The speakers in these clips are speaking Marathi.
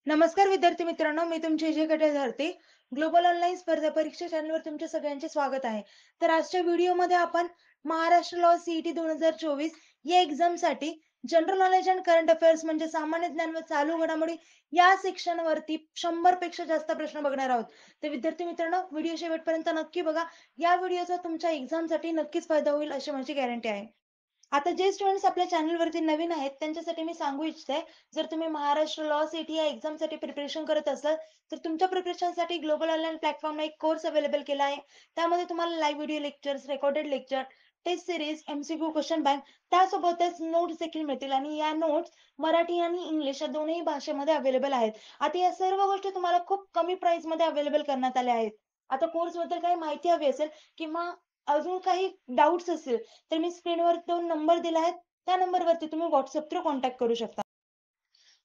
नमस्कार विद्यार्थी मित्रांनो, मी तुमची विजय कटेधारते. ग्लोबल ऑनलाईन स्पर्धा परीक्षा चॅनलवर तुमचे सगळ्यांचे स्वागत आहे. तर आजच्या व्हिडिओमध्ये आपण महाराष्ट्र लॉ सीईटी 2024 या एक्झामसाठी general knowledge and current affairs म्हणजे सामान्य ज्ञान व चालू घडामोडी या सेक्शनवरती 100 पेक्षा जास्त प्रश्न बघणार आहोत. तर विद्यार्थी मित्रांनो, व्हिडिओ शेवटपर्यंत नक्की बघा. या व्हिडिओचा तुमच्या एक्झामसाठी नक्कीच फायदा होईल अशी माझी गॅरंटी आहे. आता जे स्टुडंट्स आपल्या चॅनलवरती नवीन आहेत त्यांच्यासाठी मी सांगू इच्छिते, जर तुम्ही महाराष्ट्र लॉ सीईटी या एक्झामसाठी प्रिपरेशन करत असाल, तर तुमच्या प्रिपरेशनसाठी ग्लोबल ऑनलाईन प्लॅटफॉर्मला एक कोर्स अवेलेबल केला आहे. त्यामध्ये तुम्हाला live video lectures, recorded lecture, test series, MCQ question bank त्यासोबतच नोट्स देखील मिळतील आणि या नोट्स मराठी आणि इंग्लिश या दोन्ही भाषेमध्ये अवेलेबल आहेत. आता या सर्व गोष्टी तुम्हाला खूप कमी प्राईसमध्ये अवेलेबल करण्यात आल्या आहेत. आता कोर्सबद्दल काही माहिती हवी असेल किंवा अजून काही डाउट्स असतील, तर मी स्क्रीनवर 2 नंबर दिले आहेत. त्या नंबरवरती तुम्ही WhatsApp थ्रू कॉन्टॅक्ट करू शकता.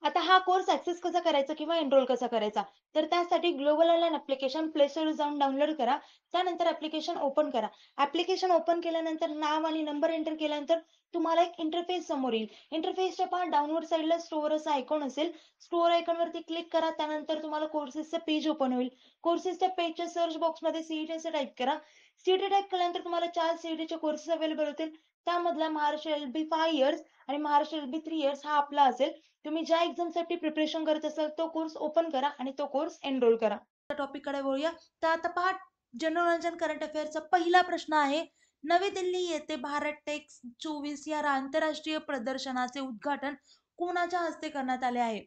आता हा कोर्स ॲक्सेस कसा करायचा किंवा एनरोल कसा करायचा? तर त्यासाठी ग्लोबल ऑनलाईन ॲप्लिकेशन प्ले स्टोरवर जाऊन डाउनलोड करा. त्यानंतर ॲप्लिकेशन ओपन करा. ॲप्लिकेशन ओपन केल्यानंतर नाव आणि नंबर एंटर केल्यानंतर तुम्हाला एक इंटरफेस समोर येईल. इंटरफेसच्या पहा डाउनलोड साइडला स्टोअर असा आयकॉन असेल. स्टोअर आयकॉनवरती क्लिक करा. त्यानंतर तुम्हाला कोर्सेसचं पेज ओपन होईल. कोर्सेसच्या पेजच्या सर्च बॉक्समध्ये सीईटी असं टाइप करा. सीईटी टाइप केल्यानंतर तुम्हाला 4 सीईटीचे कोर्सेस अवेलेबल होतील. त्यामधला महाराष्ट्र एल-बी 5 इयर्स आणि महाराष्ट्र एल-बी 3 इयर्स हा आपला असेल. तुम्ही ज्या एक्झामसाठी प्रिपरेशन करत असाल तो कोर्स ओपन करा आणि तो कोर्स एनरोल करा. टॉपिककडे वळूया. तर आता पहा, जनरल नॉलेज अँड करंट अफेअरचा पहिला प्रश्न आहे. नवी दिल्ली येथे भारत टेक्स 24 या आंतरराष्ट्रीय प्रदर्शनाचे उद्घाटन कोणाच्या हस्ते करण्यात आले आहे?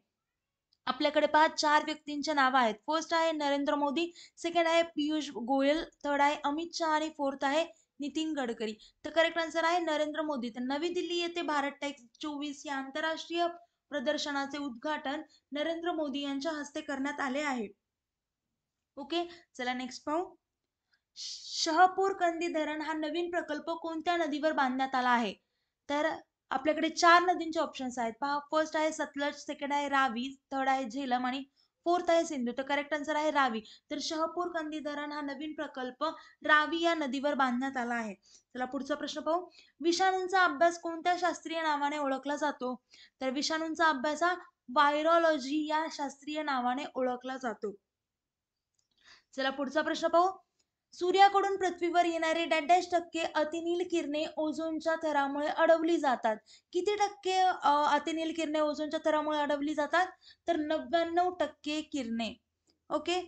आपल्याकडे पहा 4 व्यक्तींचे नाव आहेत. फर्स्ट आहे नरेंद्र मोदी, सेकंड आहे पियुष गोयल, थर्ड आहे अमित शहा आणि फोर्थ आहे नितीन गडकरी. तर करेक्ट आन्सर आहे नरेंद्र मोदी. तर नवी दिल्ली येथे भारत टेक्स 24 या आंतरराष्ट्रीय प्रदर्शनाचे उद्घाटन नरेंद्र मोदी यांच्या हस्ते करण्यात आले आहे. ओके, चला नेक्स्ट पाहू. शहापूर कंदी धरण हा नवीन प्रकल्प कोणत्या नदीवर बांधण्यात आला आहे? तर आपल्याकडे 4 नदींचे ऑप्शन्स आहेत. पहा, फर्स्ट आहे सतलज, सेकंड आहे रावी, थर्ड आहे झेलम आणि फोर्थ आहे सिंधू. तर करेक्ट आन्सर आहे रावी. तर शहापूर कंदी धरण हा नवीन प्रकल्प रावी या नदीवर बांधण्यात आला आहे. चला पुढचा प्रश्न पाहू. विषाणूंचा अभ्यास कोणत्या शास्त्रीय नावाने ओळखला जातो? तर विषाणूंचा अभ्यास हा व्हायरॉलॉजी या शास्त्रीय नावाने ओळखला जातो. चला पुढचा प्रश्न पाहू. सूर्याकडून पृथ्वीवर येणारे डॅश टक्के अतिनील किरणे ओझोनच्या थरामुळे अडवली जातात? किती टक्के अतिनील किरणे ओझोनच्या थरामुळे अडवली जातात? तर 99% किरणे. ओके,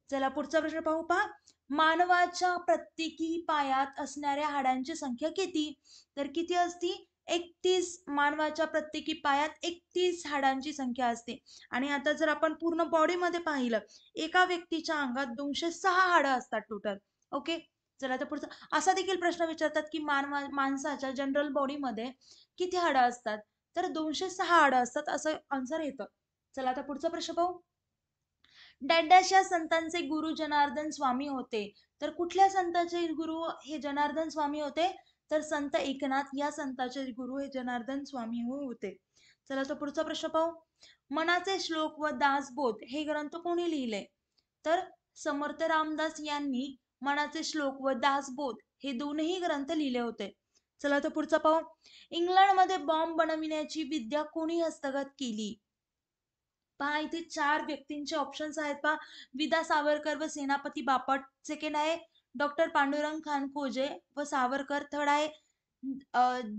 चला पुढचा प्रश्न पाहू. पहा, मानवाच्या प्रत्येकी पायात असणाऱ्या हाडांची संख्या किती? तर किती असती? 31. मानवाच्या प्रत्येकी पायात 31 हाडांची संख्या असते. आणि आता जर आपण पूर्ण बॉडीमध्ये पाहिलं, एका व्यक्तीच्या अंगात 206 हाडं असतात टोटल. ओके, चला आता पुढचा. असा देखील प्रश्न विचारतात की माणसाच्या जनरल बॉडीमध्ये किती हाडं असतात? तर 206 हाडं असतात असं आन्सर येतं. चला आता पुढचा प्रश्न पाहू. डॅश या संतांचे गुरु जनार्दन स्वामी होते? तर कुठल्या संतांचे गुरु हे जनार्दन स्वामी होते? तर संत एकनाथ या संतांचे गुरु हे जनार्दन स्वामी होते. चला तर पुढचा प्रश्न पाहू. मनाचे श्लोक व दासबोध हे ग्रंथ कोणी लिहिले? तर समर्थ रामदास यांनी मनाचे श्लोक व दासबोध हे दोनही ग्रंथ लिहिले होते. चला तर पुढचा पाहू. इंग्लंडमध्ये बॉम्ब बनविण्याची विद्या कोणी हस्तगत केली? पहा, इथे 4 व्यक्तींचे ऑप्शन्स आहेत. पहा, विदा सावरकर व सेनापती बापट, सेकंड आहे डॉक्टर पांडुरंग खान खोजे व सावरकर, थर्ड आहे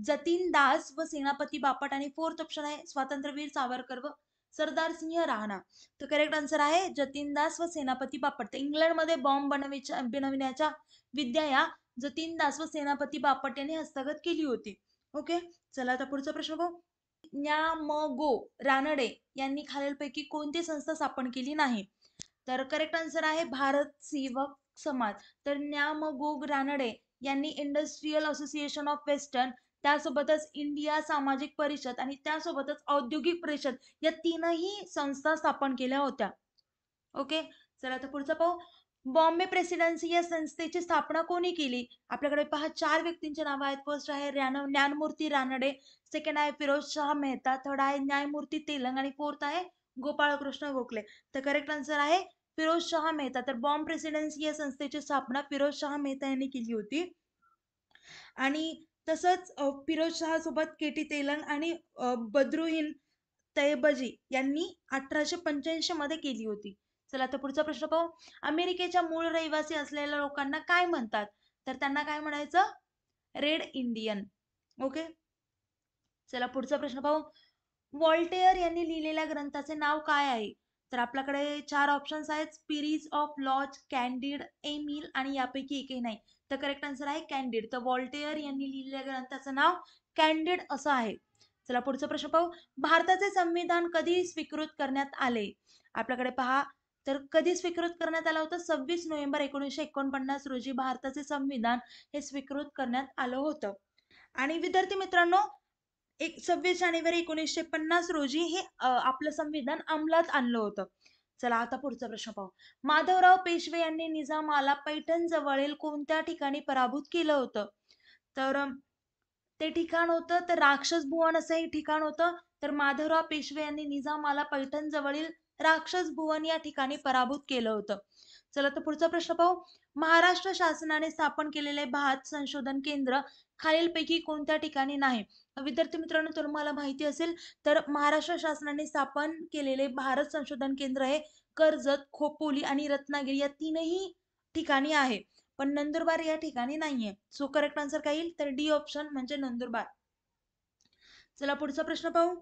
जतीन दास व सेनापती बापट आणि फोर्थ ऑप्शन आहे स्वातंत्र्यवीर सावरकर व सरदार सिंह राणा. तर करेक्ट आन्सर आहे जतीन दास व सेनापती बापट. तर इंग्लंडमध्ये बॉम्ब बनविण्याच्या विद्या या जतीन दास व सेनापती बापट यांनी हस्तगत केली होती. ओके, चला आता पुढचा प्रश्न बघू. न्या म गो रानडे यांनी खालीलपैकी कोणती संस्था स्थापन केली नाही? तर करेक्ट आन्सर आहे भारत सेवक समाज. तर न्या म गो रानडे यांनी इंडस्ट्रियल असोसिएशन ऑफ वेस्टर्न, त्यासोबतच इंडिया सामाजिक परिषद आणि त्यासोबतच औद्योगिक परिषद या तीनही संस्था स्थापन केल्या होत्या. ओके, चला आता पुढचा पाहू. बॉम्बे प्रेसिडेन्सी या संस्थेची स्थापना कोणी केली? आपल्याकडे पहा 4 व्यक्तींचे नाव आहेत. फर्स्ट आहे ज्ञानमूर्ती रानडे, सेकंड आहे फिरोजशाह मेहता, थर्ड आहे न्यायमूर्ती तेलंग आणि फोर्थ आहे गोपाळकृष्ण गोखले. तर करेक्ट आन्सर आहे फिरोजशाह मेहता. तर बॉम्ब प्रेसिडेन्सी या संस्थेची स्थापना फिरोजशाह मेहता यांनी केली होती. आणि तसंच फिरोजशाह सोबत केटी तेलंग आणि बद्रुद्दीन तैयबजी यांनी 1885 मध्ये केली होती. चला आता पुढचा प्रश्न पाहू. अमेरिकेच्या मूळ रहिवासी असलेल्या लोकांना काय म्हणतात? तर त्यांना काय म्हणायचं? Red Indian. ओके. चला पुढचा प्रश्न पाहू. व्हॉल्टेयर यांनी लिहिलेल्या ग्रंथाचे नाव काय आहे? तर आपल्याकडे 4 ऑप्शन्स आहेत. Spirit of laws, Candide, Emile आणि यापैकी एकही नाही. तर करेक्ट आन्सर आहे कॅन्डिड. तर व्हॉल्टेयर यांनी लिहिलेल्या ग्रंथाचं नाव कॅन्डिड असं आहे. चला पुढचा प्रश्न पाहू. भारताचे संविधान कधी स्वीकृत करण्यात आले? आपल्याकडे पहा, तर कधी स्वीकृत करण्यात आलं होतं? 26 नोव्हेंबर 1949 रोजी भारताचे संविधान हे स्वीकृत करण्यात आलं होतं. आणि विद्यार्थी मित्रांनो, 26 जानेवारी 1950 रोजी हे आपलं संविधान अंमलात आणलं होतं. चला आता पुढचा प्रश्न पाहू. माधवराव पेशवे यांनी निजामाला पैठण जवळील कोणत्या ठिकाणी पराभूत केलं होतं? तर ते ठिकाण होतं तर राक्षस भुवन असं हे ठिकाण होतं. तर माधवराव पेशवे यांनी निजामाला पैठण जवळील राक्षस भुवन या ठिकाणी पराभूत केलं होतं. चला तर पुढचा प्रश्न पाहू. महाराष्ट्र शासनाने स्थापन केलेले भात संशोधन केंद्र खालीलपैकी कोणत्या ठिकाणी नाही? विद्यार्थी मित्रांनो, तुम्हाला माहिती असेल तर महाराष्ट्र शासनाने स्थापन केलेले भारत संशोधन केंद्र हे कर्जत, खोपोली आणि रत्नागिरी या तीनही ठिकाणी आहे. पण नंदुरबार या ठिकाणी नाहीये. सो करेक्ट आन्सर काय येईल? तर डी ऑप्शन म्हणजे नंदुरबार. चला पुढचा प्रश्न पाहू.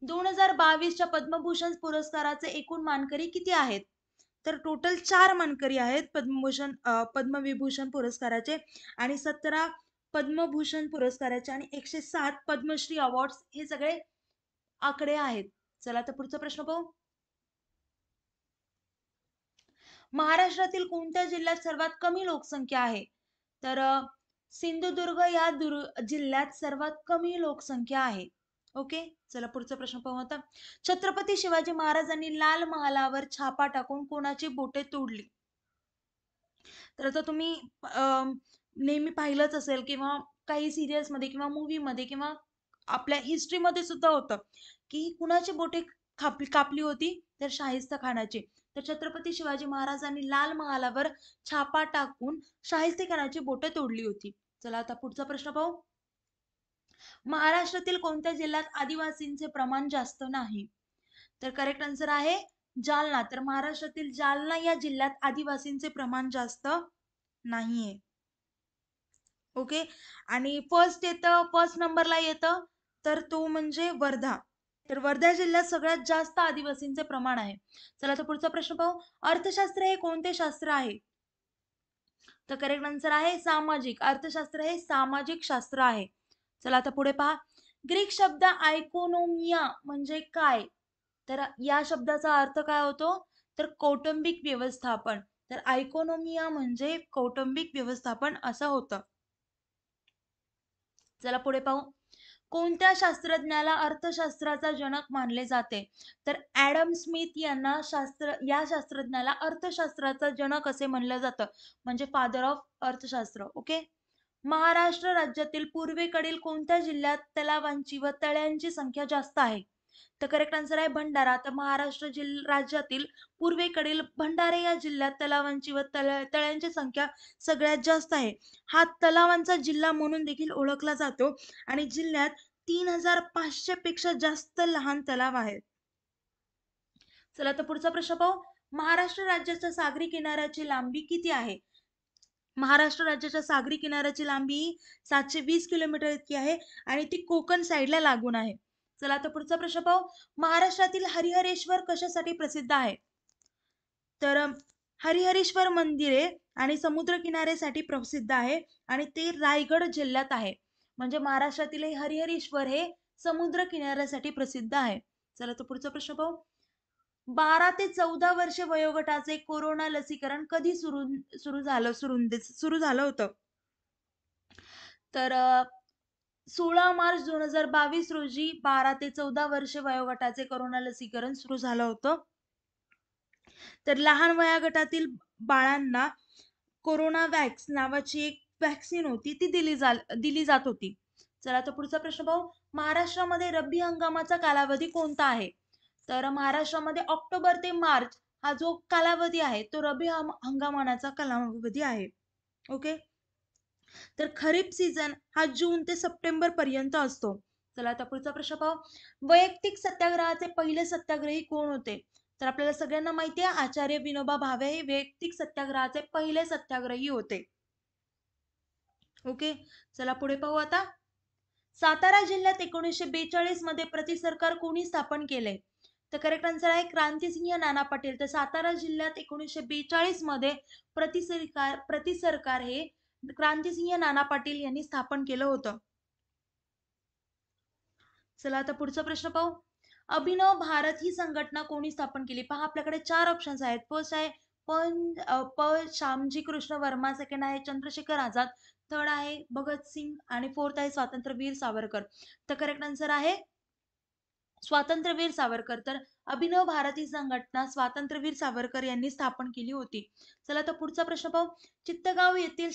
2022च्या पद्मभूषण पुरस्काराचे एकूण मानकरी किती आहेत? तर टोटल 4 मानकरी आहेत पद्मविभूषण पुरस्काराचे आणि 17 पद्मभूषण पुरस्काराचे आणि 107 पद्मश्री अवॉर्ड्स हे सगळे आकडे आहेत. चला तर पुढचा प्रश्न पाहू. महाराष्ट्रातील कोणत्या जिल्ह्यात सर्वात कमी लोकसंख्या आहे? तर सिंधुदुर्ग या जिल्ह्यात सर्वात कमी लोकसंख्या आहे. ओके. चला पुढचा प्रश्न पाहू आता. छत्रपती शिवाजी महाराजांनी लाल महालावर छापा टाकून कोणाची बोटे तोडली? तर आता तुम्ही नेहमी पाहिलंच असेल किंवा काही सिरियल्स मध्ये किंवा मूवी मध्ये किंवा आपल्या हिस्ट्रीमध्ये सुद्धा होतं की कुणाची बोटे कापली होती? तर शाहिस्ता खानाची. तर छत्रपती शिवाजी महाराजांनी लाल महालावर छापा टाकून शाहिस्ते खानाची बोटे तोडली होती. चला आता पुढचा प्रश्न पाहू. महाराष्ट्रातील कोणत्या जिल्ह्यात आदिवासींचे प्रमाण जास्त नाही? तर करेक्ट आन्सर आहे जालना. तर महाराष्ट्रातील जालना या जिल्ह्यात आदिवासींचे प्रमाण जास्त नाहीये. ओके. आणि फर्स्ट नंबरला येतं तर तो म्हणजे वर्धा. तर वर्धा जिल्ह्यात सगळ्यात जास्त आदिवासींचे प्रमाण आहे. चला तर पुढचा प्रश्न पाहू. अर्थशास्त्र हे कोणते शास्त्र आहे? तर करेक्ट आन्सर आहे सामाजिक. अर्थशास्त्र हे सामाजिक शास्त्र आहे. चला आता पुढे पहा. ग्रीक शब्द आयकोनोमिया म्हणजे काय? तर या शब्दाचा अर्थ काय होतो? तर कौटुंबिक व्यवस्थापन. तर आयकोनोमिया म्हणजे कौटुंबिक व्यवस्थापन असं होतं. चला पुढे पाहू. कोणत्या शास्त्रज्ञाला अर्थशास्त्राचा जनक मानले जाते? तर ऍडम स्मिथ यांना या शास्त्रज्ञाला अर्थशास्त्राचा जनक असे म्हणलं जातं. म्हणजे फादर ऑफ अर्थशास्त्र. ओके. महाराष्ट्र राज्यातील पूर्वेकडील कोणत्या जिल्ह्यात तलावांची व तळ्यांची संख्या जास्त आहे? तर करेक्ट आन्सर आहे भंडारा. तर महाराष्ट्र राज्यातील पूर्वेकडील भंडारा या जिल्ह्यात तलावांची व तळ्यांची संख्या सगळ्यात जास्त आहे. हा तलावांचा जिल्हा म्हणून देखील ओळखला जातो आणि जिल्ह्यात 3500 पेक्षा जास्त लहान तलाव आहेत. चला तर पुढचा प्रश्न पाहू. महाराष्ट्र राज्याच्या सागरी किनाऱ्याची लांबी किती आहे? महाराष्ट्र राज्याच्या सागरी किनाऱ्याची लांबी 720 किलोमीटर इतकी आहे आणि ती कोकण साईडला लागून आहे. चला आता पुढचा प्रश्न पाहू. महाराष्ट्रातील हरिहरेश्वर कशासाठी प्रसिद्ध आहे? तर हरिहरेश्वर मंदिरे आणि समुद्र किनाऱ्यासाठी प्रसिद्ध आहे आणि ते रायगड जिल्ह्यात आहे. म्हणजे महाराष्ट्रातील हरिहरेश्वर हे समुद्र किनाऱ्यासाठी प्रसिद्ध आहे. चला तर पुढचा प्रश्न पाहू. 12 ते 14 वर्षे वयोगटाचे कोरोना लसीकरण कधी सुरू झालं होतं? तर 16 मार्च 2022 रोजी 12 ते 14 वर्षे वयोगटाचे कोरोना लसीकरण सुरू झालं होतं. तर लहान वयोगटातील बाळांना कोरोना वॅक्स नावाची एक वॅक्सिन होती ती दिली जात होती. चला तर पुढचा प्रश्न पाहू. महाराष्ट्रामध्ये रब्बी हंगामाचा कालावधी कोणता आहे? तर महाराष्ट्रामध्ये ऑक्टोबर ते मार्च हा जो कालावधी आहे तो रब्बी हंगामाचा कालावधी आहे. ओके. तर खरीप सीझन हा जून ते सप्टेंबर पर्यंत असतो. चला आता पुढचा प्रश्न पाहू. वैयक्तिक सत्याग्रहाचे पहिले सत्याग्रही कोण होते? तर आपल्याला सगळ्यांना माहिती आहे आचार्य विनोबा भावे हे वैयक्तिक सत्याग्रहाचे पहिले सत्याग्रही होते. ओके, चला पुढे पाहू आता. सातारा जिल्ह्यात 1942 मध्ये प्रतिसरकार कोणी स्थापन केले? तर करेक्ट आन्सर आहे क्रांतिसिंह नाना पाटील. तर सातारा जिल्ह्यात 1942 मध्ये प्रतिसरकार हे क्रांतिसिंह नाना पाटील यांनी स्थापन केलं होतं. चला आता पुढचा प्रश्न पाहू. अभिनव भारत ही संघटना कोणी स्थापन केली? पहा आपल्याकडे 4 ऑप्शन्स आहेत. फर्स्ट आहे श्यामजी कृष्ण वर्मा, सेकंड आहे चंद्रशेखर आझाद, थर्ड आहे भगतसिंग आणि फोर्थ आहे स्वातंत्र्यवीर सावरकर. तर करेक्ट आन्सर आहे स्वातंत्र्यवीर सावरकर. तर अभिनव भारती संघटना स्वातंत्र्यवीर सावरकर यांनी स्थापन केली होती. चला तर पुढचा प्रश्न पाहू. चित्तगाव येथील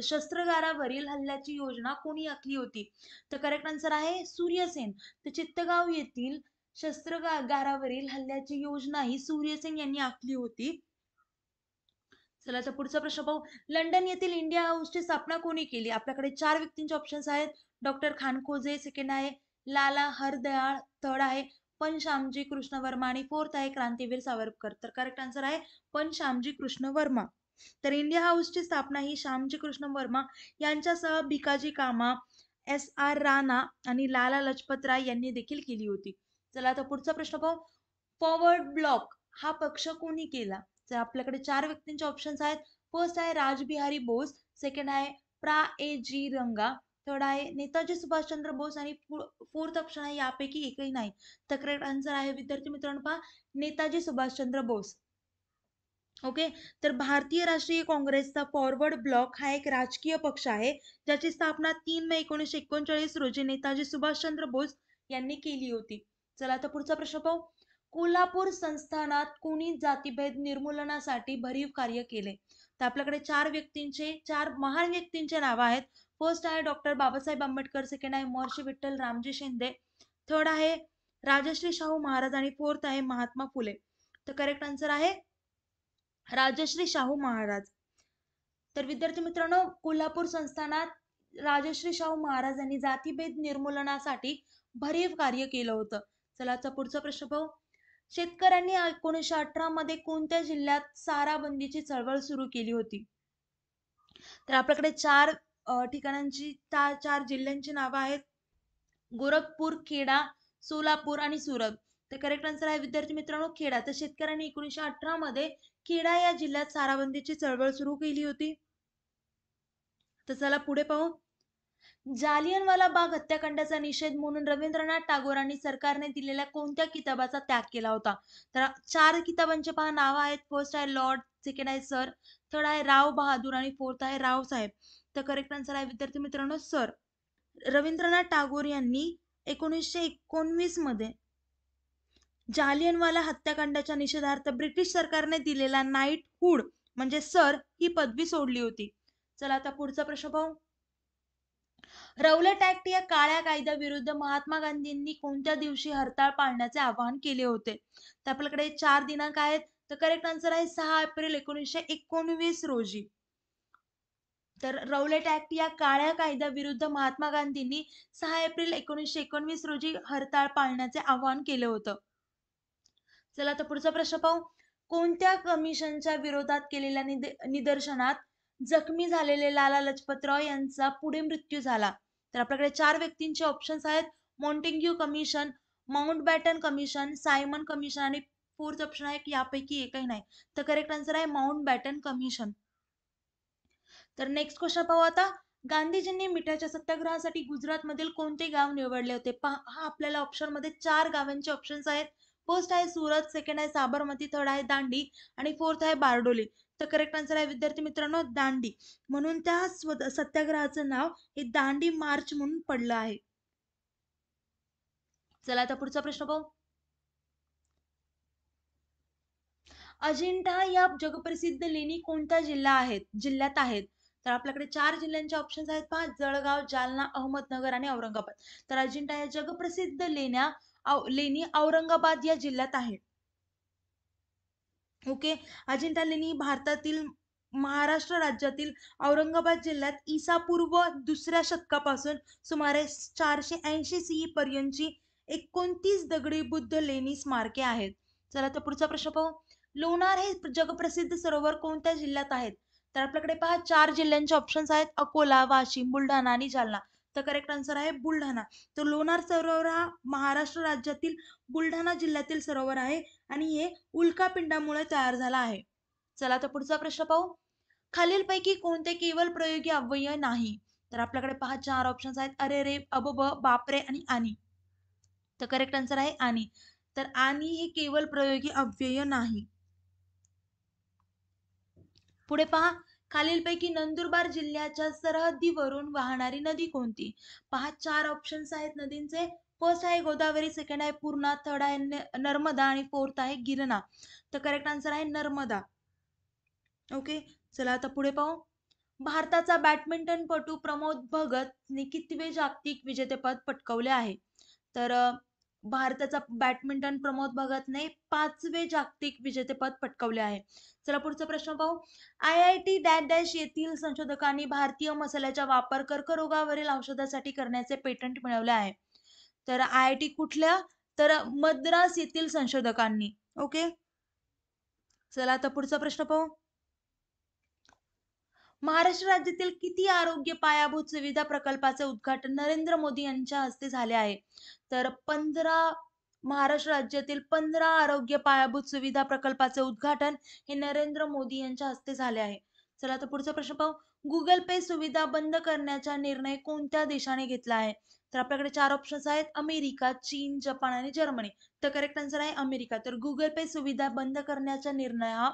शस्त्रागारावरील हल्ल्याची योजना कोणी आखली होती? तर करेक्ट आन्सर आहे सूर्यसेन. तर चित्तगाव येथील शस्त्रागारावरील हल्ल्याची योजना ही सूर्यसेन यांनी आखली होती. चला तर पुढचा प्रश्न पाहू. लंडन येथील इंडिया हाऊसची स्थापना कोणी केली? आपल्याकडे 4 व्यक्तींचे ऑप्शन्स आहेत. डॉक्टर खानखोजे, सेकंड आहे लाला हरदयाळ, थर्ड आहे पण श्यामजी कृष्ण वर्मा आणि फोर्थ आहे क्रांतीवीर सावरकर. तर करेक्ट आन्सर आहे पण श्यामजी कृष्ण वर्मा. तर इंडिया हाऊसची स्थापना ही श्यामजी कृष्ण वर्मा यांच्यासह भिकाजी कामा, S.R. राणा आणि लाला लजपत राय यांनी देखील केली होती. चला आता पुढचा प्रश्न पाहू. फॉरवर्ड ब्लॉक हा पक्ष कोणी केला? तर आपल्याकडे 4 व्यक्तींचे ऑप्शन्स आहेत. फर्स्ट आहे राजबिहारी बोस, सेकंड आहे प्रा.ए.जी. रंगा, थर्ड आहे नेताजी सुभाषचंद्र बोस आणि फोर्थ ऑप्शन आहे यापैकी एकही नाही. तर करेक्ट आन्सर आहे विद्यार्थी मित्रांनो पहा नेताजी सुभाषचंद्र बोस. ओके, तर भारतीय राष्ट्रीय काँग्रेसचा फॉरवर्ड ब्लॉक हा एक राजकीय पक्ष आहे ज्याची स्थापना 3 मे 1939 रोजी नेताजी सुभाषचंद्र बोस यांनी केली होती. चला आता पुढचा प्रश्न पाहू. कोल्हापूर संस्थानात कोणी जातीभेद निर्मूलनासाठी भरीव कार्य केले? तर आपल्याकडे 4 महान व्यक्तींचे नाव आहेत. फर्स्ट आहे डॉक्टर बाबासाहेब आंबेडकर, सेकंड आहे महर्षी विठ्ठल रामजी शिंदे, थर्ड आहे राजश्री शाहू महाराज आणि फोर्थ आहे महात्मा फुले. तर करेक्ट आन्सर आहे राजश्री शाहू महाराज. तर विद्यार्थी मित्रांनो कोल्हापूर संस्थानात राजश्री शाहू महाराज यांनी जातीभेद निर्मूलनासाठी भरीव कार्य केलं होतं. चला आता पुढचा प्रश्न पाहू. शेतकऱ्यांनी 1918 मध्ये कोणत्या जिल्ह्यात सारा बंदीची चळवळ सुरू केली होती? तर आपल्याकडे 4 ठिकाणांची 4 जिल्ह्यांची नावं आहेत. गोरखपूर, खेडा, सोलापूर आणि सुरत. तर करेक्ट आन्सर आहे विद्यार्थी मित्रांनो खेडा. तर शेतकऱ्यांनी 1918 मध्ये खेडा या जिल्ह्यात साराबंदीची चळवळ सुरू केली होती. तर चला पुढे पाहू. जालियनवाला बाग हत्याकांडाचा निषेध म्हणून रवींद्रनाथ टागोरांनी सरकारने दिलेल्या कोणत्या किताबाचा त्याग केला होता? तर 4 किताबांचे पहा नाव आहेत. फर्स्ट आहे लॉर्ड, सेकंड आहे सर, थर्ड आहे राव बहादूर आणि फोर्थ आहे राव साहेब. तर करेक्ट आन्सर आहे विद्यार्थी मित्रांनो सर. रवींद्रनाथ टागोर यांनी 1919 मध्ये जालियनवाला हत्याकांडाच्या निषेधार्थ ब्रिटिश सरकारने दिलेला नाईटहुड म्हणजे सर ही पदवी सोडली होती. चला आता पुढचा प्रश्न पाहू. रौलट ऍक्ट या काळ्या कायद्याविरुद्ध महात्मा गांधींनी कोणत्या दिवशी हरताळ पाळण्याचे आवाहन केले होते? तर आपल्याकडे 4 दिनांक आहेत. तर करेक्ट आन्सर आहे 6 एप्रिल 1919 रोजी. तर रौलट ऍक्ट या काळ्या कायद्याविरुद्ध महात्मा गांधींनी 6 एप्रिल 1919 रोजी हरताळ पाळण्याचे आवाहन केले होतं. चला तर पुढचा प्रश्न पाहू. कोणत्या कमिशनच्या विरोधात केलेल्या निदर्शनात जखमी झालेले लाला लजपतराव यांचा पुढे मृत्यू झाला? तर आपल्याकडे 4 व्यक्तींचे ऑप्शन्स आहेत. Montagu commission, Mountbatten commission, Simon commission आणि फोर्थ ऑप्शन आहे की यापैकी एकही नाही. तर करेक्ट आन्सर आहे माउंटबॅटन कमिशन. तर नेक्स्ट क्वेश्चन पाहू आता. गांधीजींनी मिठाच्या सत्याग्रहासाठी गुजरात मधील कोणते गाव निवडले होते? पहा आपल्याला ऑप्शन मध्ये 4 गावांचे ऑप्शन्स आहेत. फर्स्ट आहे सुरत, सेकंड आहे साबरमती, थर्ड आहे दांडी आणि फोर्थ आहे बारडोली. तर करेक्ट आन्सर आहे विद्यार्थी मित्रांनो दांडी. म्हणून त्या सत्याग्रहाचं नाव हे दांडी मार्च म्हणून पडलं आहे. चला आता पुढचा प्रश्न पाहू. अजिंठा या जगप्रसिद्ध लेणी कोणत्या जिल्ह्यात आहेत? तर आपल्याकडे 4 जिल्ह्यांचे ऑप्शन्स आहेत पहा जळगाव, जालना, अहमदनगर आणि औरंगाबाद. तर अजिंठा या जगप्रसिद्ध लेणी औरंगाबाद या जिल्ह्यात आहेत. ओके, अजिंठा लेणी भारतातील महाराष्ट्र राज्यातील औरंगाबाद जिल्ह्यात ईसापूर्व 2ऱ्या शतकापासून सुमारे 480 CE पर्यंतची 29 दगडी बुद्ध लेणी स्मारके आहेत. चला तर पुढचा प्रश्न पाहू. लोणार हे जगप्रसिद्ध सरोवर कोणत्या जिल्ह्यात आहेत? तर आपल्याकडे पहा 4 जिल्ह्यांचे ऑप्शन्स आहेत: अकोला, वाशिम, बुलढाणा आणि जालना. तर करेक्ट आन्सर आहे बुलढाणा. तर लोणार सरोवर हा महाराष्ट्र राज्यातील बुलढाणा जिल्ह्यातील सरोवर आहे आणि हे उल्कापिंडामुळे तयार झाला आहे. चला तर पुढचा प्रश्न पाहू. खालीलपैकी कोणते केवळ प्रयोगी अव्यय नाही? तर आपल्याकडे पहा 4 ऑप्शन्स आहेत: अरे रे, अबब, बापरे आणि आणि. तर करेक्ट आन्सर आहे आणि. तर आणि हे केवळ प्रयोगी अव्यय नाही. पुढे पहा. खालीलपैकी नंदुरबार जिल्ह्याच्या सरहद्दीवरून वाहणारी नदी कोणती? पहा 4 ऑप्शन्स आहेत नदींचे. फर्स्ट आहे गोदावरी, सेकंड आहे पूर्णा, थर्ड आहे नर्मदा आणि फोर्थ आहे गिरणा. तर करेक्ट आन्सर आहे नर्मदा. ओके, चला आता पुढे पाहू. भारताचा बॅडमिंटनपटू प्रमोद भगतने कितवे जागतिक विजेतेपद पटकावले आहे? तर भारताचा बॅडमिंटन प्रमोद भगतने 5वे जागतिक विजेतेपद पटकावले आहे. चला पुढचा प्रश्न पाहू. IIT डॅश डॅश येथील संशोधकांनी भारतीय मसाल्याचा वापर कर्करोगावरील औषधासाठी करण्याचे पेटंट मिळवले आहे. तर IIT कुठल्या? तर मद्रास येथील संशोधकांनी. ओके, चला आता पुढचा प्रश्न पाहू. महाराष्ट्र राज्यातील किती आरोग्य पायाभूत सुविधा प्रकल्पाचे उद्घाटन नरेंद्र मोदी यांच्या हस्ते झाले आहे? तर 15 महाराष्ट्र राज्यातील 15 आरोग्य पायाभूत सुविधा प्रकल्पाचे उद्घाटन हे नरेंद्र मोदी यांच्या हस्ते झाले आहे. चला तर पुढचा प्रश्न पाहू. गुगल पे सुविधा बंद करण्याचा निर्णय कोणत्या देशाने घेतला आहे? तर आपल्याकडे 4 ऑप्शन्स आहेत: अमेरिका, चीन, जपान आणि जर्मनी. तर करेक्ट आन्सर आहे अमेरिका. तर गुगल पे सुविधा बंद करण्याचा निर्णय हा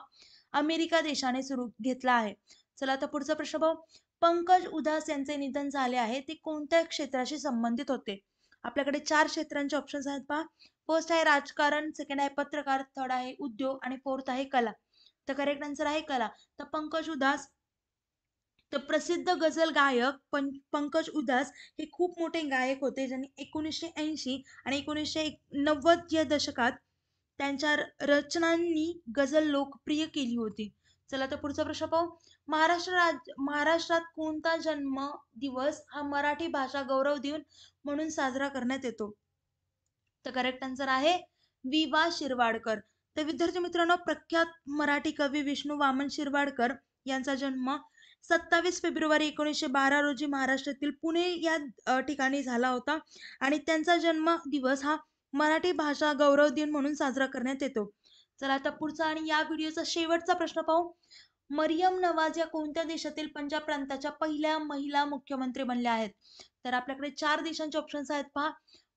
अमेरिका देशाने सुरू घेतला आहे. चला आता पुढचा प्रश्न पाहू. पंकज उधास यांचे निधन झाले आहे, ते कोणत्या क्षेत्राशी संबंधित होते? आपल्याकडे 4 क्षेत्रांचे ऑप्शन्स आहेत पहा. फर्स्ट आहे राजकारण, सेकंड आहे पत्रकार, थर्ड आहे उद्योग आणि फोर्थ आहे कला. तर करेक्ट आन्सर आहे कला. तर पंकज उधास, तर प्रसिद्ध गझल गायक पंकज उधास हे खूप मोठे गायक होते, ज्यांनी 1980 आणि 1990 या दशकात त्यांच्या रचनांनी गझल लोकप्रिय केली होती. चला तर पुढचा प्रश्न पाहू. महाराष्ट्रात कोणता जन्म दिवस हा मराठी भाषा गौरव दिन म्हणून साजरा करण्यात येतो? तर करेक्ट आन्सर आहे वि. शिरवाडकर. तर विद्यार्थी मित्रांनो, प्रख्यात मराठी कवी विष्णू वामन शिरवाडकर यांचा जन्म 27 फेब्रुवारी 1912 रोजी महाराष्ट्रातील पुणे या ठिकाणी झाला होता आणि त्यांचा जन्म दिवस हा मराठी भाषा गौरव दिन म्हणून साजरा करण्यात येतो. चला आता पुढचा आणि या व्हिडिओचा शेवटचा प्रश्न पाहू. मरियम नवाज या कोणत्या देशातील पंजाब प्रांताच्या पहिल्या महिला मुख्यमंत्री बनल्या आहेत? तर आपल्याकडे 4 देशांचे ऑप्शन्स आहेत पहा.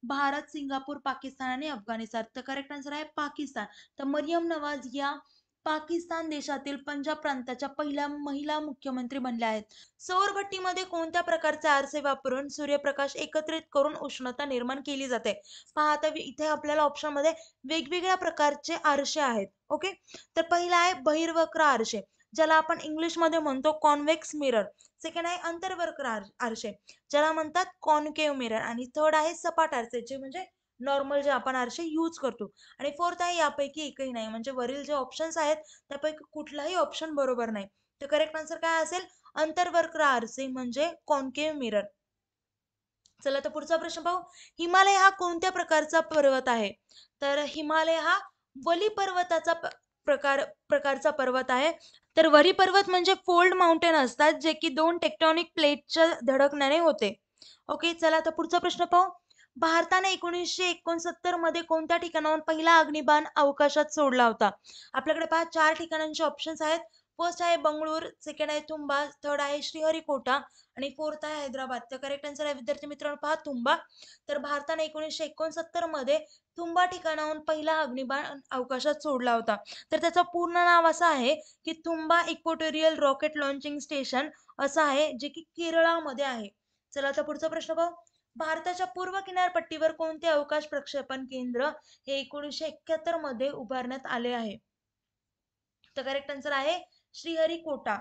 भारत, सिंगापूर, पाकिस्तान आणि अफगाणिस्तान. तर करेक्ट आन्सर आहे पाकिस्तान. तर मरियम नवाज या पाकिस्तान देशातील पंजाब प्रांताच्या पहिल्या महिला मुख्यमंत्री बनल्या आहेत. सौरभट्टीमध्ये कोणत्या प्रकारचे आरसे वापरून सूर्यप्रकाश एकत्रित करून उष्णता निर्माण केली जाते? पहा आता इथे आपल्याला ऑप्शन मध्ये वेगवेगळ्या प्रकारचे आरसे आहेत. ओके, तर पहिला आहे बहिर्वक्र आरसे, ज्याला आपण इंग्लिश मध्ये म्हणतो कॉन्व्हेक्स मिरर. सेकंड आहे अंतर्वक्र आरसे, ज्याला म्हणतात कॉन्केव्ह मिरर. आणि थर्ड आहे सपाट आरसे, जे म्हणजे नॉर्मल जे आपण आरसे यूज करतो. आणि फोर्थ आहे यापैकी एकही नाही, म्हणजे वरील जे ऑप्शन्स आहेत त्यापैकी कुठलाही ऑप्शन बरोबर नाही. तर करेक्ट आन्सर काय असेल? अंतर्वक्र आरसे म्हणजे कॉन्केव्ह मिरर. चला तर पुढचा प्रश्न पाहू. हिमालय हा कोणत्या प्रकारचा पर्वत आहे? तर हिमालय हा वली पर्वताचा प्रकारचा पर्वत आहे. तर वरी पर्वत म्हणजे फोल्ड माउंटेन असतात, जे की 2 टेक्टॉनिक प्लेटच्या धडकण्याने होते. ओके, चला तर पुढचा प्रश्न पाहू. भारताने 1969 मध्ये कोणत्या ठिकाणाहून पहिला अग्निबाण अवकाशात सोडला होता? आपल्याकडे पहा 4 ठिकाणांचे ऑप्शन्स आहेत. फर्स्ट आहे बंगळूर, सेकंड आहे तुंबा, थर्ड आहे श्रीहरिकोटा आणि फोर्थ आहे हैदराबाद. तर करेक्ट आन्सर आहे विद्यार्थी मित्रांनो पहा तुंबा. तर भारताने 1969 मध्ये तुंबा ठिकाणाहून पहिला अग्निबाण अवकाशात सोडला होता. तर त्याचं पूर्ण नाव असं आहे की तुंबा इक्वेटोरियल रॉकेट लॉन्चिंग स्टेशन असं आहे, जे की केरळामध्ये आहे. चला आता पुढचा प्रश्न पाहू. भारताच्या पूर्व किनारपट्टीवर कोणते अवकाश प्रक्षेपण केंद्र हे 1971 मध्ये उभारण्यात आले आहे? तर करेक्ट आन्सर आहे श्रीहरिकोटा.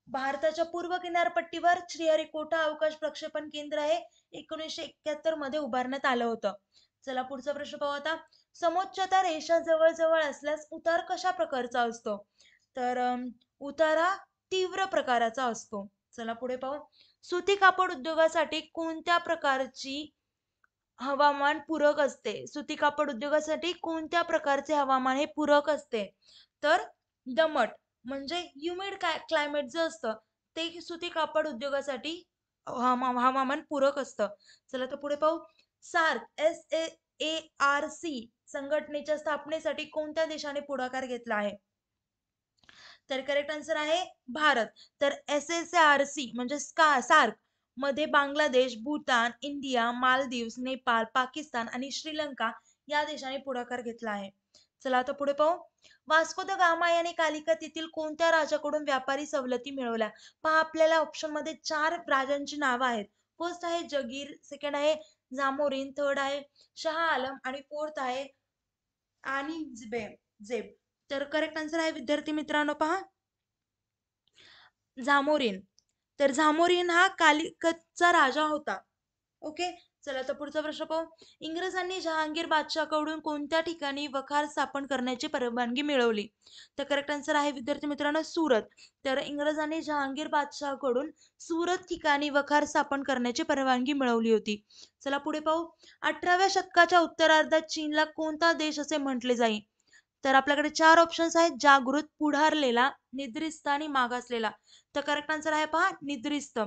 भारताच्या पूर्व किनारपट्टीवर श्रीहरिकोटा अवकाश प्रक्षेपण केंद्र हे 1971 मध्ये उभारण्यात आलं होतं. चला पुढचा प्रश्न पाहू आता. समोच्चता रेषा जवळ जवळ असल्यास उतार कशा प्रकारचा असतो? तर उतारा तीव्र प्रकाराचा असतो. चला पुढे पाहू. सुती कापड उद्योगासाठी कोणत्या प्रकारची हवामान पूरक असते? सुती कापड उद्योगासाठी कोणत्या प्रकारचे हवामान हे पूरक असते? तर दमट म्हणजे ह्युमिड क्लायमेट जे असतं ते सुती कापड उद्योगासाठी हवामान पूरक असतं. चला तर पुढे पाहू. सार्क SAARC संघटनेच्या स्थापनेसाठी कोणत्या देशाने पुढाकार घेतला आहे? तर करेक्ट आन्सर आहे भारत. तर SSARC म्हणजे सार्क मध्ये बांगलादेश, भूतान, इंडिया, मालदीव्स, नेपाळ, पाकिस्तान आणि श्रीलंका या देशांनी पुढाकार घेतला आहे. चला आता पुढे पाहू. वास्को द गामा याने कालिकत येथील कोणत्या राजाकडून व्यापारी सवलती मिळवल्या? पहा आपल्याला ऑप्शन मध्ये 4 राजांची नावं आहेत. फर्स्ट आहे जगीर, सेकंड आहे जामोरिन, थर्ड आहे शहा आलम आणि फोर्थ आहे आणि जेब. तर करेक्ट आन्सर आहे विद्यार्थी मित्रांनो पहा झामोरीन. तर झामोरीन हा कालिकतचा राजा होता. ओके. चला तर पुढचा प्रश्न पाहू. इंग्रजांनी जहांगीर बादशाहकडून कोणत्या ठिकाणी वखार स्थापन करण्याची परवानगी मिळवली? तर करेक्ट आन्सर आहे विद्यार्थी मित्रांनो सूरत. तर इंग्रजांनी जहांगीर बादशाहकडून सूरत ठिकाणी वखार स्थापन करण्याची परवानगी मिळवली होती. चला पुढे पाहू. 18व्या शतकाच्या उत्तरार्धात चीनला कोणता देश असे म्हटले जाईल? तर आपल्याकडे 4 ऑप्शन्स आहेत. जागृत, पुढारलेला, निद्रिस्त आणि मागासलेला. तर करेक्ट आन्सर आहे पहा निद्रिस्त.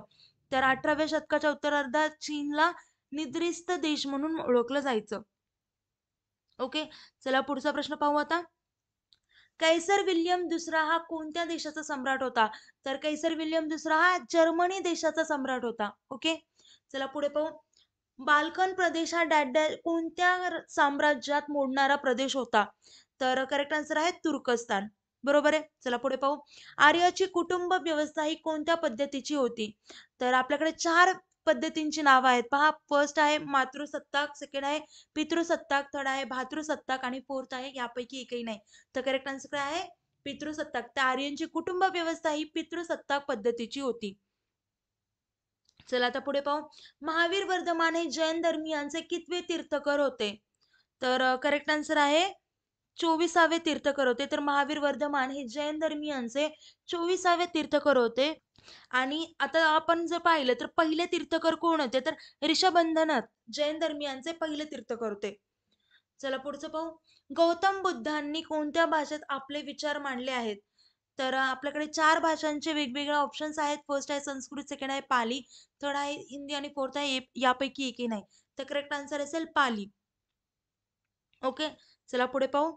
तर 18व्या शतकाच्या उत्तरार्धात चीनला निद्रिस्त देश म्हणून ओळखलं जायचं. ओके. चला पुढचा प्रश्न पाहू आता. कैसर विल्यम दुसरा हा कोणत्या देशाचा सम्राट होता? तर कैसर विल्यम दुसरा हा जर्मनी देशाचा सम्राट होता. ओके. चला पुढे पाहू. बाल्कन प्रदेश हा कोणत्या साम्राज्यात मोडणारा प्रदेश होता? तर करेक्ट आन्सर आहे तुर्कस्तान. बरोबर आहे. चला पुढे पाहू. आर्याची कुटुंब व्यवस्था ही कोणत्या पद्धतीची होती? तर आपल्याकडे 4 पद्धतींची नावं आहेत. पहा फर्स्ट आहे मातृसत्ताक, सेकंड आहे पितृसत्ताक, थर्ड आहे भातृसत्ताक आणि फोर्थ आहे यापैकी एकही नाही. तर करेक्ट आन्सर काय आहे पितृसत्ताक. तर आर्यांची कुटुंब व्यवस्था ही पितृसत्ताक पद्धतीची होती. चला आता पुढे पाहू. महावीर वर्धमान हे जैन धर्मीयांचे कितवे तीर्थकर होते? तर करेक्ट आन्सर आहे 24वे तीर्थकर होते. तर महावीर वर्धमान हे जैन धर्मीयांचे 24वे तीर्थकर होते. आणि आता आपण जर पाहिलं तर पहिले तीर्थकर कोण होते? तर ऋषभंधनाथ जैन धर्मीयांचे पहिले तीर्थकर होते. चला पुढचं पाहू. गौतम बुद्धांनी कोणत्या भाषेत आपले विचार मांडले आहेत? तर आपल्याकडे 4 भाषांचे वेगवेगळे ऑप्शन्स आहेत. फर्स्ट आहे संस्कृत, सेकंड आहे पाली, थर्ड आहे हिंदी आणि फोर्थ आहे यापैकी एकही नाही. तर करेक्ट आन्सर असेल पाली. ओके. चला पुढे पाहू.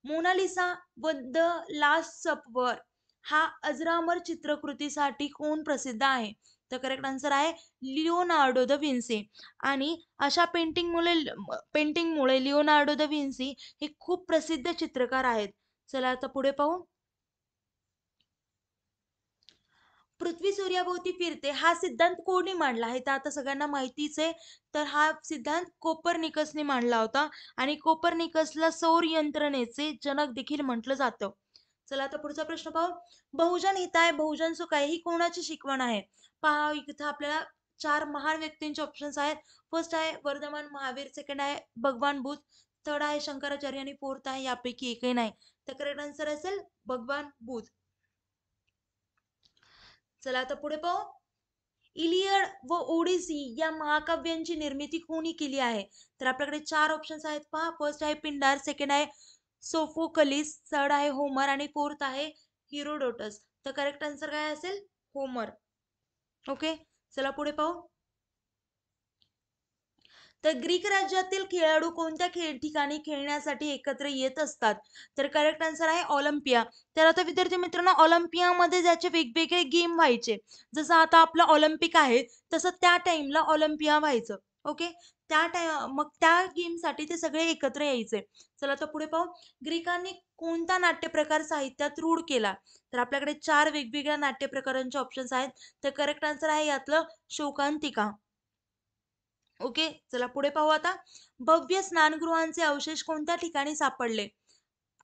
मोनालिसा व द लास्ट सपर हा अजरामर चित्रकृतीसाठी कोण प्रसिद्ध आहे? तर करेक्ट आन्सर आहे लिओनार्डो द विन्सी. आणि अशा पेंटिंगमुळे लिओनार्डो द विन्सी हे खूप प्रसिद्ध चित्रकार आहेत. चला आता पुढे पाहू. पृथ्वी सूर्याभोवती फिरते हा सिद्धांत कोणी मांडला आहे? तर आता सगळ्यांना माहितीच आहे. तर हा सिद्धांत कोपर्निकसने मांडला होता आणि कोपर्निकसला सौर यंत्रणेचे जनक देखील म्हटलं जातं. चला आता पुढचा प्रश्न पाहू. बहुजन हिताय बहुजन सुखाय ही कोणाची शिकवण आहे? पहा इथं आपल्याला 4 महान व्यक्तींचे ऑप्शन्स आहेत. फर्स्ट आहे वर्धमान महावीर, सेकंड आहे भगवान बुद्ध, थर्ड आहे शंकराचार्य आणि फोर्थ आहे यापैकी एकही नाही. तर करेक्ट आन्सर असेल भगवान बुद्ध. चला आता पुढे पाहू. इलियड व ओडिसी या महाकाव्यांची निर्मिती कोणी केली आहे? तर आपल्याकडे 4 ऑप्शन्स आहेत पहा. फर्स्ट आहे पिंडार, सेकंड आहे सोफोकलिस, थर्ड आहे होमर आणि फोर्थ आहे हिरोडोटस. तर करेक्ट आन्सर काय असेल होमर. ओके. चला पुढे पाहू. तर ग्रीक राज्यातील खेळाडू कोणत्या ठिकाणी खेळण्यासाठी एकत्र येत असतात? तर करेक्ट आन्सर आहे ऑलिम्पिया. तर आता विद्यार्थी मित्रांनो ऑलिम्पियामध्ये ज्याचे वेगवेगळे गेम व्हायचे जसं आता आपलं ऑलिम्पिक आहे तसं त्या टाइमला ऑलिम्पिया व्हायचं. ओके. मग त्या गेमसाठी ते सगळे एकत्र यायचे. चला आता पुढे पाहू. ग्रीकांनी कोणता नाट्यप्रकार साहित्यात रूढ केला? तर आपल्याकडे 4 वेगवेगळ्या नाट्यप्रकारांचे ऑप्शन्स आहेत. तर करेक्ट आन्सर आहे यातलं शोकांतिका. ओके. चला पुढे पाहू आता. भव्य स्नानगृहांचे अवशेष कोणत्या ठिकाणी सापडले?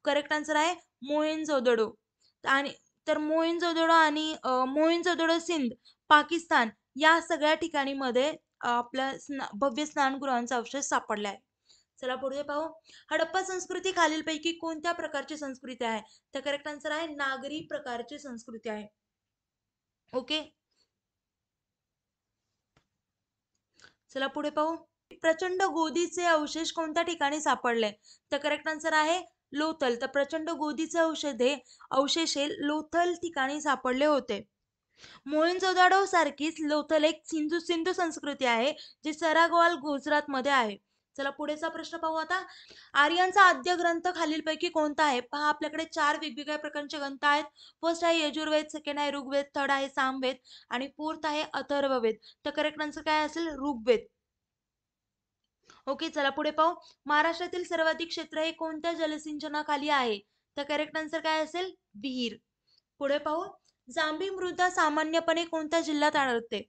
करेक्ट आन्सर आहे मोहेंजोदडो. आणि तर मोहेंजोदडो आणि मोहेंजोदडो सिंध, पाकिस्तान या सगळ्या ठिकाणी मध्ये आपल्या भव्य स्नानगृहांचा अवशेष सापडला आहे. चला पुढे पाहू. हडप्पा संस्कृती खालीलपैकी कोणत्या प्रकारची संस्कृती आहे? तर करेक्ट आन्सर आहे नागरी प्रकारची संस्कृती आहे. ओके, चला पुढे पाहू. प्रचंड गोदीचे अवशेष कोणत्या ठिकाणी सापडले? तर करेक्ट आन्सर आहे लोथल. तर प्रचंड गोदीचे अवशेष हे लोथल ठिकाणी सापडले होते. मोहेंजोदाडो सारखीच लोथल एक सिंधू सिंधू संस्कृती आहे जी सरागवाल गुजरात मध्ये आहे. चला पुढेचा प्रश्न पाहू आता. आर्यांचा आद्य ग्रंथ खालीलपैकी कोणता आहे? पहा, आपल्याकडे 4 वेगवेगळ्या प्रकारचे ग्रंथ आहेत. फर्स्ट आहे यजुर्वेद, सेकंड आहे ऋग्वेद, थर्ड आहे सामवेद आणि फोर्थ आहे अथर्ववेद. तर करेक्ट आन्सर काय असेल? ऋग्वेद. ओके, चला पुढे पाहू. महाराष्ट्रातील सर्वाधिक क्षेत्र हे कोणत्या जलसिंचनाखाली आहे? तर करेक्ट आन्सर काय असेल? विहीर. पुढे पाहू. जांभी मृदा सामान्यपणे कोणत्या जिल्ह्यात आढळते?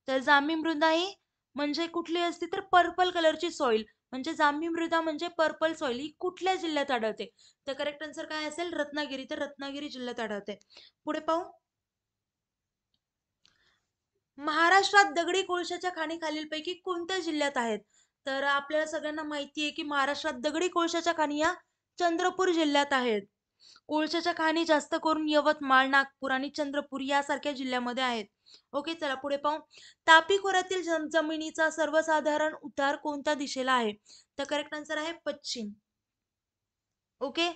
तर जांभी मृदा ही म्हणजे कुठली असते? तर पर्पल कलरची सॉइल, म्हणजे जांभी मृदा म्हणजे पर्पल सॉइल ही कुठल्या जिल्ह्यात आढळते? तर करेक्ट आन्सर काय असेल? रत्नागिरी. तर रत्नागिरी जिल्ह्यात आढळते. पुढे पाहू. महाराष्ट्रात दगडी कोळशाच्या खाणी खालीलपैकी कोणत्या जिल्ह्यात आहेत? तर आपल्याला सगळ्यांना माहिती आहे की महाराष्ट्रात दगडी कोळशाच्या खाणी या चंद्रपूर जिल्ह्यात आहेत. कोळशाच्या खाणी जास्त करून यवतमाळ, नागपूर आणि चंद्रपूर यासारख्या जिल्ह्यामध्ये आहेत. ओके, चला पुढे पाहू. तापी खोऱ्यातील जमिनीचा सर्वसाधारण उतार कोणत्या दिशेला आहे? तर करेक्ट आन्सर आहे पश्चिम. ओके,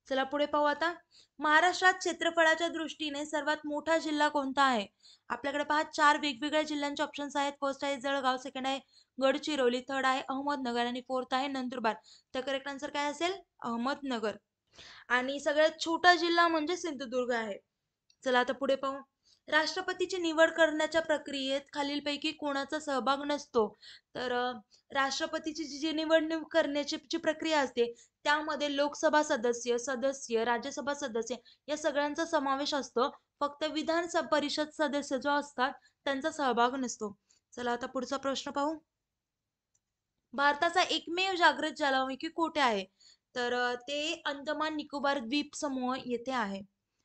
चला पुढे पाहू आता. महाराष्ट्रात क्षेत्रफळाच्या दृष्टीने सर्वात मोठा जिल्हा कोणता आहे? आपल्याकडे पहा 4 वेगवेगळ्या जिल्ह्यांचे ऑप्शन्स आहेत. फर्स्ट आहे जळगाव, सेकंड आहे गडचिरोली, थर्ड आहे अहमदनगर आणि फोर्थ आहे नंदुरबार. तर करेक्ट आन्सर काय असेल? अहमदनगर. आणि सगळ्यात छोटा जिल्हा म्हणजे सिंधुदुर्ग आहे. चला आता पुढे पाहू. राष्ट्रपतीची निवड करण्याच्या प्रक्रियेत खालीलपैकी कोणाचा सहभाग नसतो? तर राष्ट्रपतीची जी निवडणूक करण्याची जी प्रक्रिया असते त्यामध्ये लोकसभा सदस्य, राज्यसभा सदस्य या सगळ्यांचा समावेश असतो. फक्त विधान परिषद सदस्य जो असतात त्यांचा सहभाग नसतो. चला आता पुढचा प्रश्न पाहू. भारताचा एकमेव जागृत ज्वालामुखी कुठे आहे? तर ते अंदमान निकोबार द्वीप समूह येथे आहे.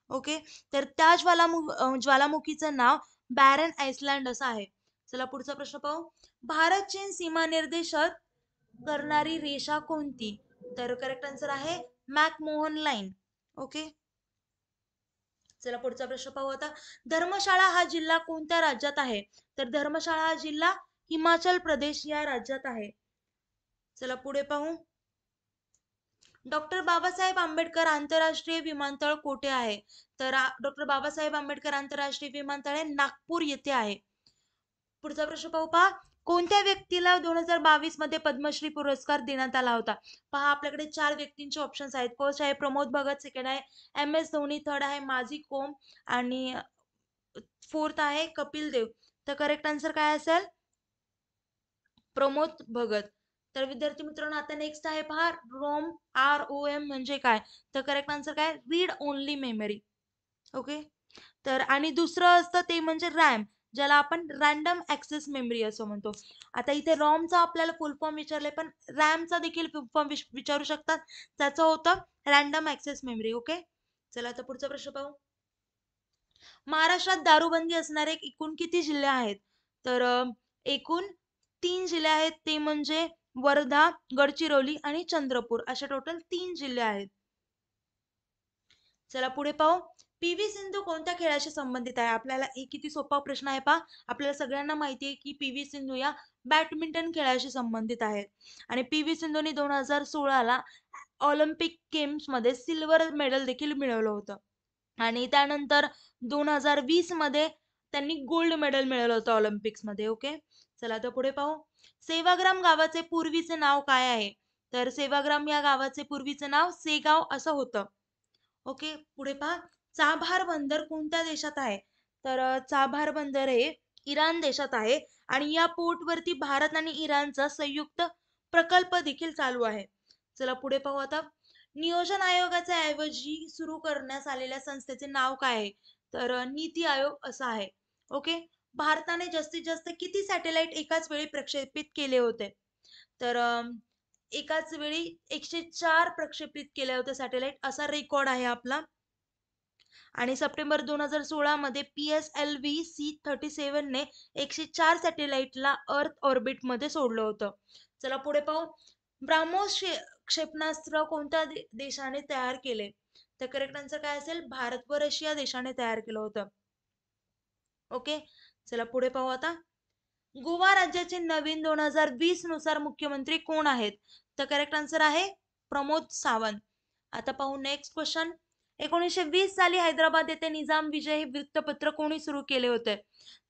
ओके, तर त्या ज्वालामुखीचं नाव बॅरन आइसलँड असं आहे. चला पुढचा प्रश्न पाहू. भारत चीन सीमा निर्देशित करणारी रेषा कोणती? तर करेक्ट आन्सर आहे मॅकमोहन लाईन. ओके, चला पुढचा प्रश्न पाहू आता. धर्मशाळा हा जिल्हा कोणत्या राज्यात आहे? तर धर्मशाळा हा जिल्हा हिमाचल प्रदेश या राज्यात आहे. चला पुढे पाहू. डॉक्टर बाबासाहेब आंबेडकर आंतरराष्ट्रीय विमानतळ कोठे आहे? तर डॉक्टर बाबासाहेब आंबेडकर आंतरराष्ट्रीय विमानतळ हे नागपूर येथे आहे. पुढचा प्रश्न पाहू. पहा, कोणत्या व्यक्तीला 2022 मध्ये पद्मश्री पुरस्कार देण्यात आला होता? पहा, आपल्याकडे 4 व्यक्तींचे ऑप्शन्स आहेत. फर्स्ट आहे प्रमोद भगत, सेकंड आहे MS धोनी, थर्ड आहे माझी कोम आणि फोर्थ आहे कपिल देव. तर करेक्ट आन्सर काय असेल? प्रमोद भगत. तर विद्यार्थी मित्रांनो, आता नेक्स्ट आहे पहा ROM म्हणजे काय? तर करेक्ट आन्सर काय? Read only memory. ओके, तर आणि दुसरं असतं ते म्हणजे रॅम, ज्याला आपण रॅन्डम ऍक्सेस मेमरी असं म्हणतो. आता इथे रॉमचा आपल्याला फुल फॉर्म विचारले, पण रॅमचा देखील फुल फॉर्म विचारू शकतात. त्याचं होतं रॅन्डम ऍक्सेस मेमरी. ओके, चला आता पुढचा प्रश्न पाहू. महाराष्ट्रात दारूबंदी असणारे एकूण किती जिल्हे आहेत? तर एकूण 3 जिल्हे आहेत. ते म्हणजे वर्धा, गडचिरोली आणि चंद्रपूर अशा टोटल 3 जिल्हे आहेत. चला पुढे पाहू. PV सिंधू कोणत्या खेळाशी संबंधित आहे? आपल्याला एक किती सोपा प्रश्न आहे पहा. आपल्याला सगळ्यांना माहिती आहे की PV सिंधू या बॅडमिंटन खेळाशी संबंधित आहेत. आणि PV सिंधूने 2016ला ऑलिम्पिक गेम्स मध्ये सिल्वर मेडल देखील मिळवलं होतं. आणि त्यानंतर 2020 मध्ये त्यांनी गोल्ड मेडल मिळवलं होतं ऑलिम्पिक्स मध्ये. ओके, चला आता पुढे पाहू. सेवाग्राम गावाचे पूर्वीचे नाव काय आहे? तर सेवाग्राम या गावाचे पूर्वीचे नाव सेगाव असं होतं. ओके, पुढे पहा. चाभार बंदर कोणत्या देशात आहे? तर चाभार बंदर हे इराण देशात आहे आणि या पोर्ट वरती भारत आणि इराणचा संयुक्त प्रकल्प देखील चालू आहे. चला पुढे पाहू आता. नियोजन आयोगाच्या ऐवजी सुरू करण्यात आलेल्या संस्थेचे नाव काय आहे? तर नीती आयोग असं आहे. ओके, भारताने जास्तीत जास्त किती सॅटेलाइट एकाच वेळी प्रक्षेपित केले होते? तर एकाच वेळी 104 प्रक्षेपित केले होते सॅटेलाइट असा रेकॉर्ड आहे आपला. आणि सप्टेंबर 2016 मध्ये PSLV-C-37 ने 104 सॅटेलाइटला अर्थ ऑर्बिट मध्ये सोडलं होतं. चला पुढे पाहू. ब्राह्मोस क्षेपणास्त्र कोणत्या देशाने तयार केले? तर करेक्ट आन्सर काय असेल? भारत व रशिया देशाने तयार केलं होतं. ओके, चला पुढे पाहू आता. गोवा राज्याचे नवीन 2020 नुसार मुख्यमंत्री कोण आहेत? तर करेक्ट आन्सर आहे प्रमोद सावंत. आता पाहू नेक्स्ट क्वेश्चन. 1920 साली हैदराबाद येथे निजाम विजय हे वृत्तपत्र कोणी सुरू केले होते?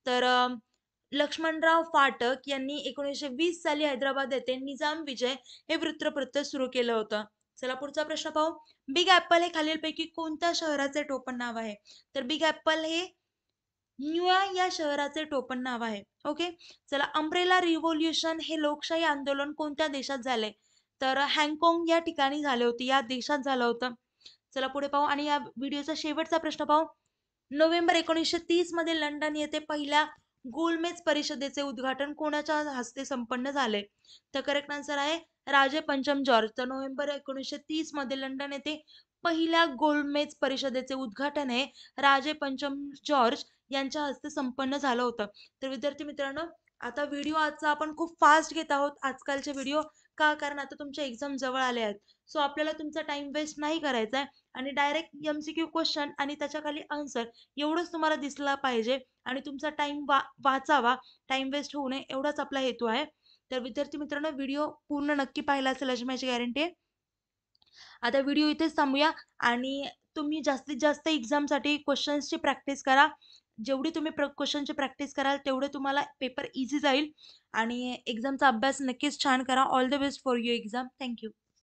तर लक्ष्मणराव फाटक यांनी 1920 साली हैदराबाद येथे निजाम विजय हे वृत्तपत्र सुरू केलं होतं. चला पुढचा प्रश्न पाहू. बिग ऍपल हे खालीलपैकी कोणत्या शहराचे टोपण नाव आहे? तर बिग ऍपल हे न्यूयॉर्क या शहराचे टोपण नाव आहे. ओके, चला. अम्ब्रेला रिव्होल्युशन हे लोकशाही आंदोलन कोणत्या देशात झाले? तर हाँगकाँग या ठिकाणी झाले होते, या देशात झालं होतं. चला पुढे पाहू आणि या व्हिडिओचा शेवटचा प्रश्न पाहू. नोव्हेंबर 1930 मध्ये लंडन येथे पहिल्या गोलमेज परिषदेचे उद्घाटन कोणाच्या हस्ते संपन्न झाले? तर करेक्ट आन्सर आहे राजे पंचम जॉर्ज. तर नोव्हेंबर 1930 मध्ये लंडन येथे पहिल्या गोलमेज परिषदेचे उद्घाटन हे राजे पंचम जॉर्ज यांच्या हस्ते संपन्न झालं होतं. तर विद्यार्थी मित्रांनो, आता व्हिडिओ आजचा आपण खूप फास्ट घेत आहोत आजकालचे व्हिडिओ. का? कारण आता तुमच्या एक्झाम जवळ आले आहेत. सो आपल्याला तुमचा टाइम वेस्ट नाही करायचा आहे आणि डायरेक्ट MCQ क्वेश्चन आणि त्याच्या खाली आन्सर एवढंच तुम्हाला दिसला पाहिजे आणि तुमचा टाइम वाचावा, टाइम वेस्ट होऊ नये, एवढाच आपला हेतू आहे. तर विद्यार्थी मित्रांनो, व्हिडिओ पूर्ण नक्की पाहिला असेल अशी माझी गॅरंटी आहे. आता व्हिडिओ इथेच थांबूया आणि तुम्ही जास्तीत जास्त एक्झामसाठी क्वेश्चन्सची प्रॅक्टिस करा. जेवढी तुम्ही क्वेश्चनची प्रॅक्टिस कराल तेवढे तुम्हाला पेपर इझी जाईल आणि एक्झामचा अभ्यास नक्कीच छान करा. All the best for your exam. Thank you.